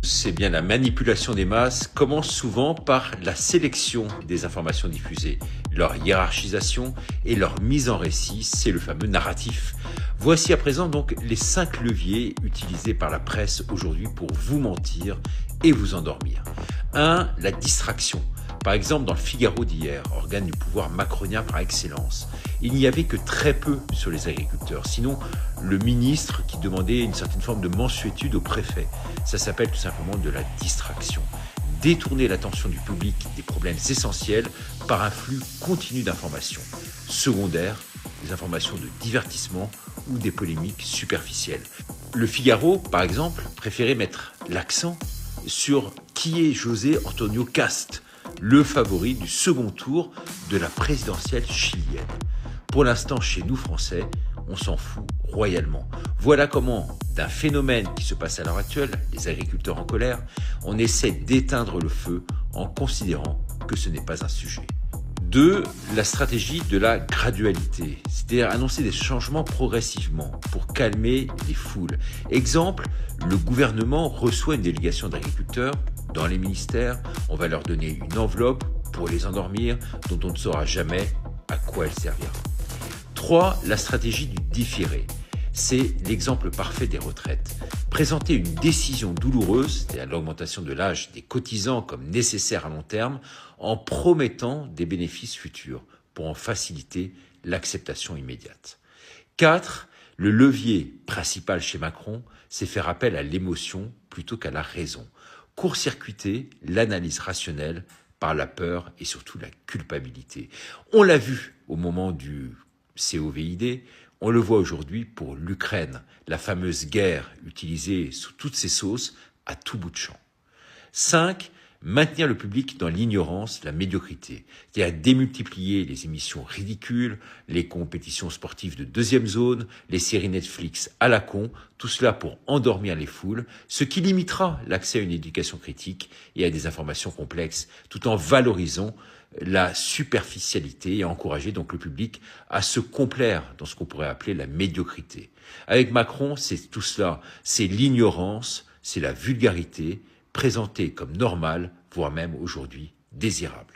C'est bien la manipulation des masses commence souvent par la sélection des informations diffusées, leur hiérarchisation et leur mise en récit, c'est le fameux narratif. Voici à présent donc les 5 leviers utilisés par la presse aujourd'hui pour vous mentir et vous endormir. 1. La distraction. Par exemple, dans le Figaro d'hier, organe du pouvoir macronien par excellence, il n'y avait que très peu sur les agriculteurs. Sinon, le ministre qui demandait une certaine forme de mansuétude au préfet. Ça s'appelle tout simplement de la distraction. Détourner l'attention du public des problèmes essentiels par un flux continu d'informations. Secondaires, des informations de divertissement ou des polémiques superficielles. Le Figaro, par exemple, préférait mettre l'accent sur qui est José Antonio Cast, le favori du second tour de la présidentielle chilienne. Pour l'instant, chez nous Français, on s'en fout royalement. Voilà comment, d'un phénomène qui se passe à l'heure actuelle, les agriculteurs en colère, on essaie d'éteindre le feu en considérant que ce n'est pas un sujet. 2. La stratégie de la gradualité, c'est-à-dire annoncer des changements progressivement pour calmer les foules. Exemple, le gouvernement reçoit une délégation d'agriculteurs dans les ministères, on va leur donner une enveloppe pour les endormir dont on ne saura jamais à quoi elle servira. 3. La stratégie du différé. C'est l'exemple parfait des retraites. Présenter une décision douloureuse, c'est-à-dire l'augmentation de l'âge des cotisants comme nécessaire à long terme, en promettant des bénéfices futurs pour en faciliter l'acceptation immédiate. 4. Le levier principal chez Macron, c'est faire appel à l'émotion plutôt qu'à la raison. Court-circuiter l'analyse rationnelle par la peur et surtout la culpabilité. On l'a vu au moment du COVID, on le voit aujourd'hui pour l'Ukraine, la fameuse guerre utilisée sous toutes ses sauces à tout bout de champ. 5. Maintenir le public dans l'ignorance, la médiocrité, c'est-à-dire démultiplier les émissions ridicules, les compétitions sportives de deuxième zone, les séries Netflix à la con, tout cela pour endormir les foules, ce qui limitera l'accès à une éducation critique et à des informations complexes, tout en valorisant la superficialité et encourager donc le public à se complaire dans ce qu'on pourrait appeler la médiocrité. Avec Macron, c'est tout cela, c'est l'ignorance, c'est la vulgarité, présentée comme normale, voire même aujourd'hui désirable.